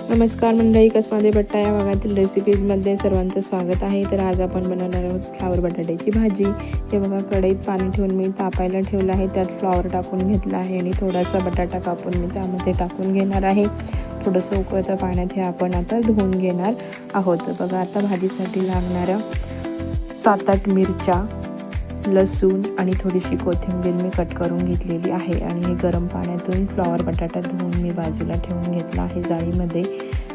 नमस्कार मंडळी, कसमध्ये बट्टा या भागातील रेसिपीजमध्ये सर्वांचं स्वागत आहे। तर आज आपण बनवणार आहोत फ्लावर बटाट्याची भाजी। हे बघा, कढईत पाणी ठेवून मी तापायला ठेवलं आहे, त्यात फ्लावर टाकून घेतला आहे आणि थोडासा बटाटा कापून मी त्यामध्ये टाकून घेणार आहे। थोडंसं उकळत्या पाण्यात हे आपण आता धुवून घेणार आहोत। बघा, आता भाजीसाठी लागणाऱ्या 7-8 मिरच्या, लसूण आणि थोडीशी कोथिंबीर मी कट करून घेतलेली आहे आणि हे गरम पाण्यातून फ्लावर बटाटा धुवून मी बाजूला ठेवून घेतला आहे जाळीमध्ये।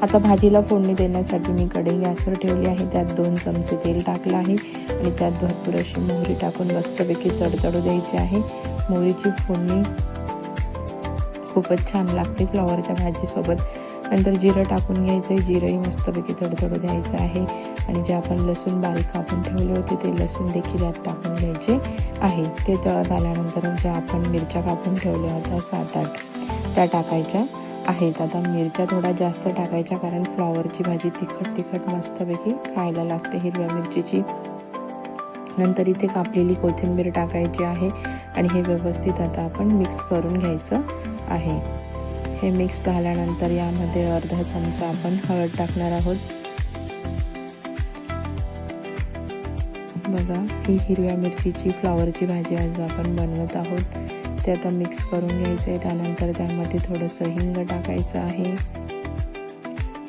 आता भाजीला फोडणी देण्यासाठी मी कढई गॅसवर ठेवली आहे, त्यात 2 चमचे तेल टाकलं आहे आणि त्यात भरपूर अशी मोहरी टाकून मस्तपैकी तडतडू द्यायची आहे। मोहरीची फोडणी खूपच छान लागते फ्लावरच्या भाजीसोबत। नंतर जिरं टाकून घ्यायचं आहे, जिरंही मस्तपैकी तडतडू द्यायचं आहे आणि जे आपण लसूण बारीक कापून ठेवले होते ते लसूण देखील यात टाकून घ्यायचे आहे। ते तळत आल्यानंतर ज्या आपण मिरच्या कापून ठेवल्या होत्या 7-8 त्या टाकायच्या आहेत। आता मिरच्या थोडा जास्त टाकायच्या, कारण फ्लावरची भाजी तिखट मस्तपैकी खायला लागते हिरव्या मिरचीची। नंतर इथे कापलेली कोथिंबीर टाकायची आहे आणि हे व्यवस्थित आता आपण मिक्स करून घ्यायचं आहे। हे मिक्स झाल्यानंतर यामध्ये अर्धा चमचा आपण हळद टाकणार आहोत। बघा, ही हिरव्या मिरचीची फ्लावरची भाजी आज आपण बनवत आहोत। ते आता मिक्स करून घ्यायचं आहे। त्यानंतर त्यामध्ये थोडंसं हिंग टाकायचं आहे।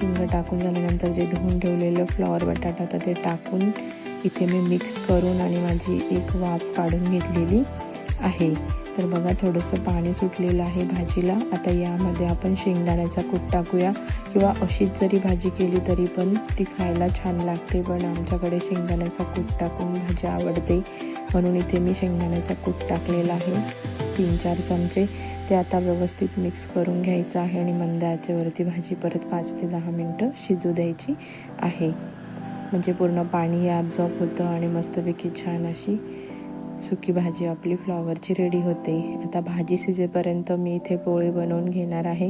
हिंग टाकून झाल्यानंतर जे धुवून ठेवलेलं फ्लावर बटाटा होता ते टाकून इथे मी मिक्स करून आणि माझी एक वाफ काढून घेतलेली आहे। तर बघा, थोडंसं पाणी सुटलेलं आहे भाजीला। आता यामध्ये आपण शेंगदाण्याचा कूट टाकूया, किंवा अशीच जरी भाजी केली तरी पण ती खायला छान लागते, पण आमच्याकडे शेंगदाण्याचा कूट टाकून भाजी आवडते म्हणून इथे मी शेंगदाण्याचा कूट टाकलेला आहे 3-4 चमचे। ते आता व्यवस्थित मिक्स करून घ्यायचं आहे आणि मंद आचेवरती भाजी परत 5 ते 10 मिनटं शिजू द्यायची आहे, म्हणजे पूर्ण पाणी ॲब्झॉर्ब होतं आणि मस्तपैकी छान अशी सुकी भाजी आपली फ्लावरची रेडी होते। आता भाजी शिजेपर्यंत मी इथे पोळी बनवून घेणार आहे।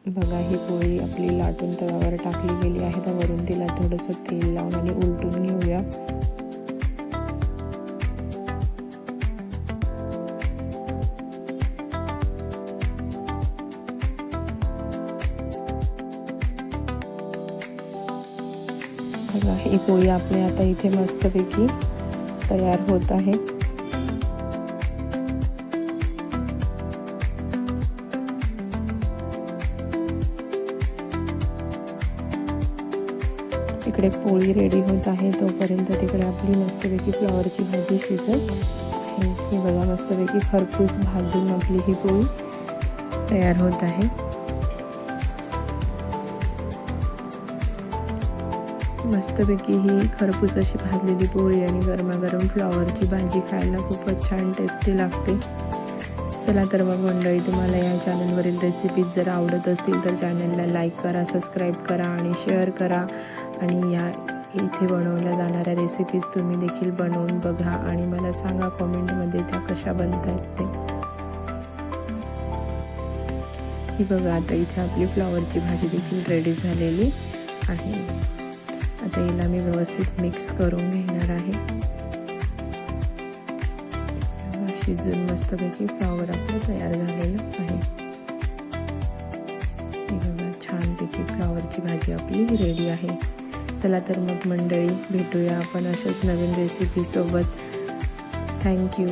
बघा, ही पोळी आपली लाटून तव्यावर टाकली गेली आहे, तर वरून तिला थोडंसं तेल लावून आणि उलटून घेऊया। बघा, ही पोळी आपली आता इथे मस्तपैकी तयार होत आहे। इकडे पोळी रेडी होत आहे, तोपर्यंत तिकडे आपली मस्तपैकी फ्लावरची भाजी शिजत आहे। हे बघा, मस्तपैकी खरपूस भाजून आपली ही पोळी तयार होत आहे। मस्तपैकी ही खरपूस अशी भाजलेली पोळी आणि गरमागरम फ्लावरची भाजी खायला खूपच छान टेस्टी लागते। चला तर मग मंडळी, तुम्हाला या चॅनलवरील रेसिपीज जर आवडत असतील तर चॅनलला लाईक करा, सबस्क्राईब करा आणि शेअर करा। आणि या इथे बनवल्या जाणाऱ्या रेसिपीज तुम्ही देखील बनवून बघा आणि मला सांगा कॉमेंटमध्ये त्या कशा बनतायत ते। ही बघा, आता इथे आपली फ्लावरची भाजी देखील रेडी झालेली आहे। आता हिला मी व्यवस्थित मिक्स करून घेणार आहे। शिजून मस्तपैकी फ्लावर आपलं तयार झालेलं आहे। ही बघा, छानपैकी फ्लावरची भाजी आपली रेडी आहे। चला तर मग मंडळी, भेटूया आपण अशाच नवीन रेसिपीसोबत। थँक्यू।